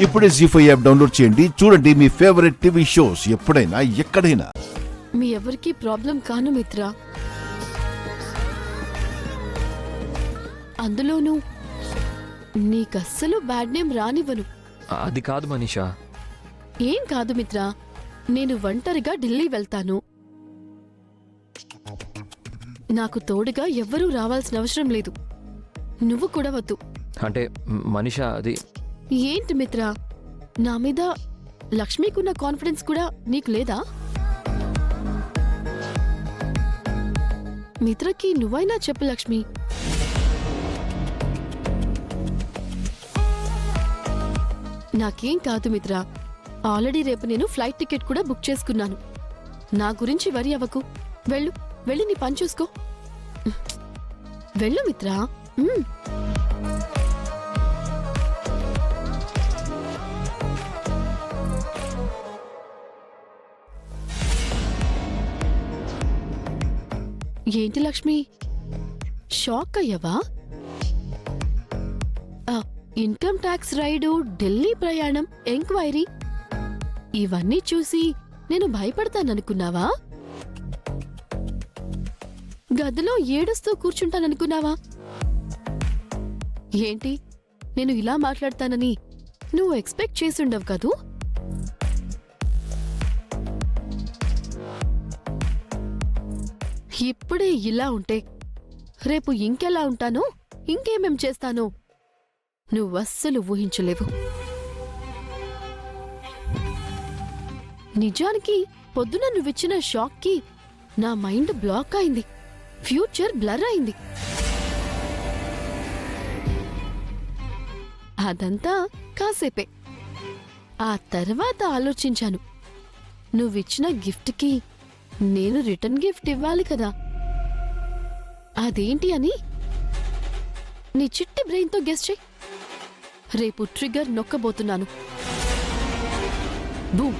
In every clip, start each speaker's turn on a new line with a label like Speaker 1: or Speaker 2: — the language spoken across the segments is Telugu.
Speaker 1: ఇప్పుడే జీ5 యాప్ డౌన్లోడ్ చేయండి. చూడండి మీ ఫేవరెట్ టీవీ షోస్ ఎప్పుడైనా ఎక్కడైనా.
Speaker 2: మీ ఎవరికి ప్రాబ్లం కాను మిత్ర. అందులోనూ నీకస్సలు బ్యాడ్ నేమ్ రానివ్వను.
Speaker 3: అది కాదు మనీషా.
Speaker 2: ఏం కాదు మిత్ర, నేను ఒంటరిగా ఢిల్లీ వెళ్తాను. నాకు తోడుగా ఎవ్వరూ రావాల్సిన అవసరం లేదు. నువ్వు కూడా వద్దు.
Speaker 3: అంటే మనీషా అది
Speaker 2: ఏంటి మిత్ర, నా మీద లక్ష్మికున్న కాన్ఫిడెన్స్ కూడా నీకు లేదా? మిత్రకి నువ్వైనా చెప్పు లక్ష్మి. నాకేం కాదు మిత్ర. ఆల్రెడీ రేపు నేను ఫ్లైట్ టికెట్ కూడా బుక్ చేసుకున్నాను. నా గురించి వరి అవ్వకు. వెళ్ళు, వెళ్ళి నీ పని చూసుకో. వెళ్ళు మిత్ర. ఏంటి లక్ష్మి, షాక్ అయ్యావా? ఇన్కమ్ ట్యాక్స్ రైడు, ఢిల్లీ ప్రయాణం, ఎంక్వైరీ ఇవన్నీ చూసి నేను భయపడతాననుకున్నావా? గదిలో ఏడుస్తూ కూర్చుంటాననుకున్నావా? ఏంటి, నేను ఇలా మాట్లాడతానని నువ్వు ఎక్స్పెక్ట్ చేసుండవు కదూ? ఇప్పుడే ఇలా ఉంటే రేపు ఇంకెలా ఉంటానో, ఇంకేమేం చేస్తానో నువ్వస్సలు ఊహించలేవు. నిజానికి పొద్దున నువ్విచ్చిన షాక్కి నా మైండ్ బ్లాక్ అయింది. ఫ్యూచర్ బ్లర్ అయింది. అదంతా కాసేపే. ఆ తర్వాత ఆలోచించాను, నువ్విచ్చిన గిఫ్ట్కి నేను రిటర్న్ గిఫ్ట్ ఇవ్వాలి కదా. అదేంటి అని నీ చిట్టి బ్రెయిన్తో గెస్ చెయ్. రేపు ట్రిగ్గర్ నొక్కబోతున్నాను. బూమ్.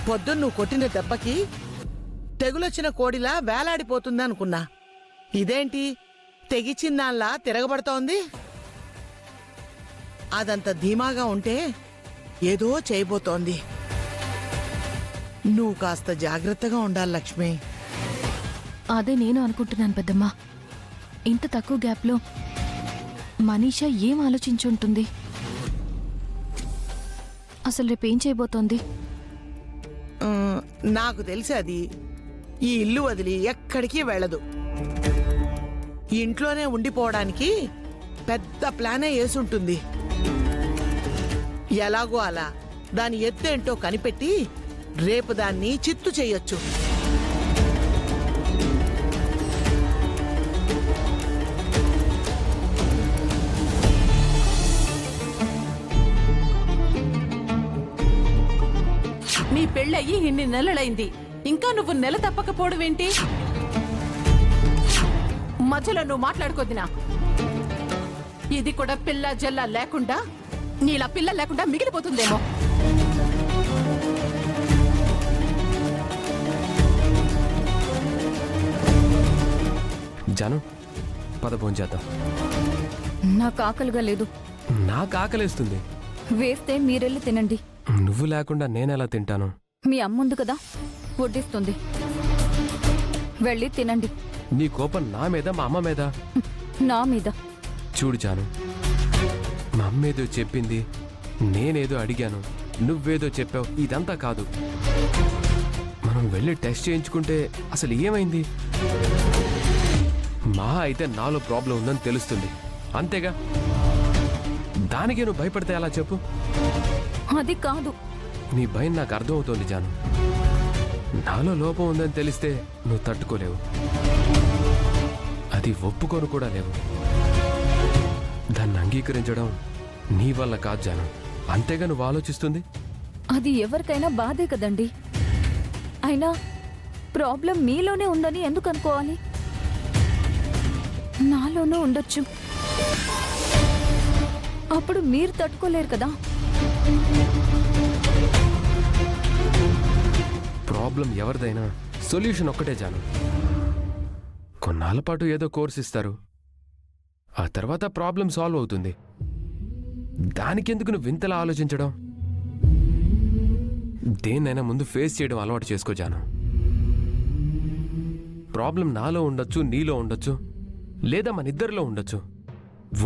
Speaker 4: పొద్దున్న నువ్వు కొట్టిన దెబ్బకి తెగులొచ్చిన కోడిలా వేలాడిపోతుందనుకున్నా. ఇదేంటి తెగిచిందాల్లా తిరగబడుతోంది? అదంత ధీమాగా ఉంటే ఏదో చేయబోతోంది. నువ్వు కాస్త జాగ్రత్తగా ఉండాలి లక్ష్మి.
Speaker 5: అదే నేను అనుకుంటున్నాను పెద్దమ్మా. ఇంత తక్కువ గ్యాప్లో మనీషా ఏం ఆలోచించుంటుంది? అసలు రేపేం చేయబోతోంది?
Speaker 4: నాకు తెలిసి అది ఈ ఇల్లు వదిలి ఎక్కడికి వెళ్ళదు. ఇంట్లోనే ఉండిపోవడానికి పెద్ద ప్లానే వేసుంటుంది. ఎలాగో అలా దాని ఎత్తేంటో కనిపెట్టి రేపు దాన్ని చిత్తు చెయ్యొచ్చు.
Speaker 6: నీ పెళ్ళయ్యి ఇన్ని నెలలైంది, ఇంకా నువ్వు నెల తప్పకపోవడమేంటి? మధ్యలో నువ్వు మాట్లాడుకోదినా? ఇది కూడా పిల్ల జల్ల లేకుండా, నీలా పిల్ల లేకుండా మిగిలిపోతుందేమో.
Speaker 3: జాను, పద భోంచేద్దాం.
Speaker 5: నాకు ఆకలిగా లేదు.
Speaker 3: నాకు ఆకలేస్తుంది.
Speaker 5: వేస్తే మీరెళ్ళి తినండి.
Speaker 3: నువ్వు లేకుండా నేనెలా తింటాను?
Speaker 5: మీ అమ్ముంది కదా, వడ్డిస్తుంది. వెళ్ళి తినండి.
Speaker 3: నీ కోపం నా మీద, మా అమ్మ మీద?
Speaker 5: నా మీద.
Speaker 3: చూడు జాను, మా అమ్మేదో చెప్పింది, నేనేదో అడిగాను, నువ్వేదో చెప్పావు. ఇదంతా కాదు. మనం వెళ్ళి టెస్ట్ చేయించుకుంటే అసలు ఏమైంది? మా అయితే నాలో ప్రాబ్లం ఉందని తెలుస్తుంది, అంతేగా? దానికి నువ్వు భయపడితే ఎలా చెప్పు?
Speaker 5: అది కాదు.
Speaker 3: నీ భయం నాకు అర్థమవుతోంది జాను. నాలో లోపం ఉందని తెలిస్తే నువ్వు తట్టుకోలేవు, అది ఒప్పుకోను కూడా లేవు. దాన్ని అంగీకరించడం నీ వల్ల కాదు జాను, అంతేగా నువ్వు ఆలోచిస్తుంది.
Speaker 5: అది ఎవరికైనా బాధే కదండి. అయినా ప్రాబ్లం మీలోనే ఉందని ఎందుకు అనుకోవాలి? నాలోనూ ఉండొచ్చు. అప్పుడు మీరు తట్టుకోలేరు కదా.
Speaker 3: ప్రాబ్లం ఎవరిదైనా సొల్యూషన్ ఒక్కటే జాను. కొన్నాళ్ళ పాటు ఏదో కోర్స్ ఇస్తారు, ఆ తర్వాత ప్రాబ్లం సాల్వ్ అవుతుంది. దానికెందుకు నువ్వు వింతలా ఆలోచించడం? దేన్నైనా ముందు ఫేస్ చేయడం అలవాటు చేసుకో జాను. ప్రాబ్లం నాలో ఉండొచ్చు, నీలో ఉండొచ్చు, లేదా మన ఇద్దరిలో ఉండొచ్చు,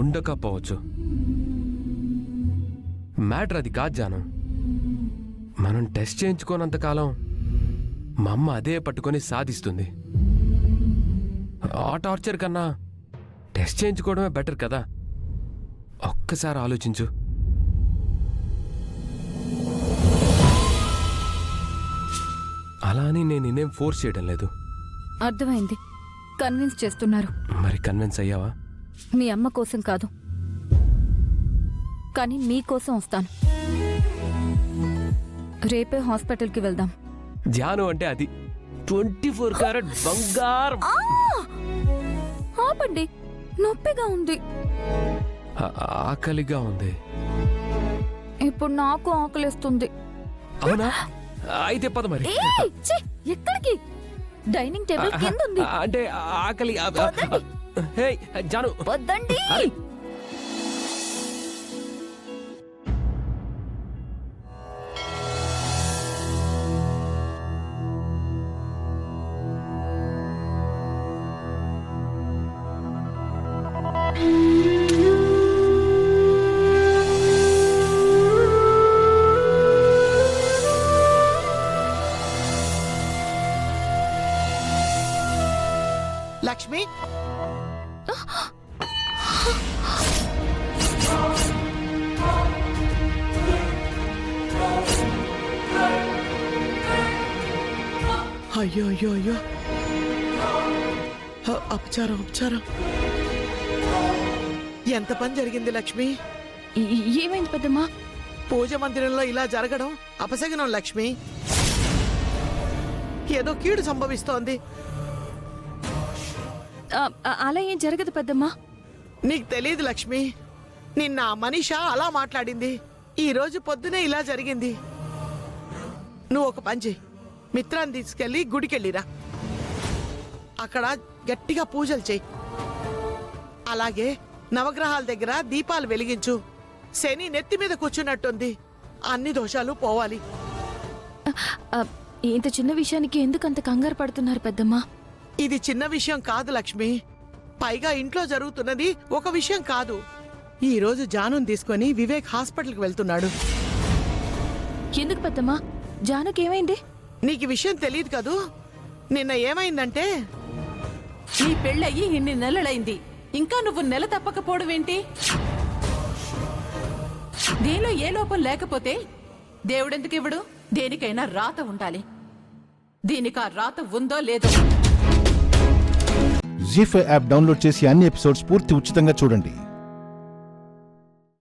Speaker 3: ఉండకపోవచ్చు. మ్యాటర్ అది కాదు జాను. మనం టెస్ట్ చేయించుకోనంతకాలం మా అమ్మ అదే పట్టుకొని సాధిస్తుంది. ఆ టార్చర్ కన్నా టెస్ట్ చేయించుకోవడమే బెటర్ కదా. ఒక్కసారి ఆలోచించు. అలా అని నేను నిన్నేం ఫోర్స్ చేయడం లేదు.
Speaker 5: అర్థమైంది, కన్విన్స్ చేస్తున్నారు.
Speaker 3: మరి కన్విన్స్ అయ్యావా?
Speaker 5: మీ అమ్మ కోసం కాదు, కానీ మీకోసం వస్తాను. రేపే హాస్పిటల్కి వెళ్దాం.
Speaker 3: జాను అంటే అది 24 క్యారెట్ బంగారం.
Speaker 5: ఆపండి, నొప్పిగా ఉంది.
Speaker 3: ఆకలిగా ఉంది.
Speaker 5: ఇప్పుడు నాకు ఆకలిస్తుంది.
Speaker 3: అవునా? అయితే పద మరి.
Speaker 5: ఏయ్, ఛీ, ఎక్కడికి? డైనింగ్ టేబుల్ కింద ఉంది.
Speaker 3: అంటే ఆకలి. హే జాను,
Speaker 5: వద్దండి.
Speaker 3: అరే.
Speaker 4: లక్ష్మి, అయ్యో అయ్యో అయ్యో, అపచారం అపచారం. ఎంత పని జరిగింది లక్ష్మి?
Speaker 2: ఏమైంది పెద్దమ్మా?
Speaker 4: పూజ మందిరంలో ఇలా జరగడం అపశగనం లక్ష్మి. ఏదో కీడు సంభవిస్తోంది.
Speaker 2: అలా ఏం జరగదు పెద్దమ్మా.
Speaker 4: నీకు తెలియదు లక్ష్మి, నిన్న ఆ మనీషా అలా మాట్లాడింది, ఈ రోజు పొద్దునే ఇలా జరిగింది. నువ్వు ఒక పని చెయ్యి, మిత్రాన్ని తీసుకెళ్లి గుడికెళ్ళిరా. అక్కడ గట్టిగా పూజలు చెయ్యి. అలాగే నవగ్రహాల దగ్గర దీపాలు వెలిగించు. శని నెత్తి మీద కూర్చున్నట్టుంది, అన్ని దోషాలు పోవాలి.
Speaker 2: ఇంత చిన్న విషయానికి ఎందుకు అంత కంగారు పడుతున్నారు పెద్దమ్మా?
Speaker 4: ఇది చిన్న విషయం కాదు లక్ష్మి. పైగా ఇంట్లో జరుగుతున్నది ఒక విషయం కాదు. ఈ రోజు జానుని తీసుకొని వివేక్ హాస్పిటల్కి వెళ్తున్నాడు.
Speaker 2: ఎందుకు పెద్దమ్మా? జానుకి ఏమైంది?
Speaker 4: నీకు ఈ విషయం తెలియదు కదూ. నిన్న ఏమైందంటే,
Speaker 6: నీ పెళ్ళయి ఇన్ని నెలలైంది, ఇంకా నువ్వు నెల తప్పకపోవడం ఏంటి? దీనిలో ఏ లోపం లేకపోతే దేవుడెందుకు ఇవ్వడు? దేనికైనా రాత ఉండాలి. దీనికి ఆ రాత ఉందో లేదో.
Speaker 1: జీ5 యాప్ డౌన్లోడ్ చేసి అన్ని ఎపిసోడ్స్ పూర్తి ఉచితంగా చూడండి.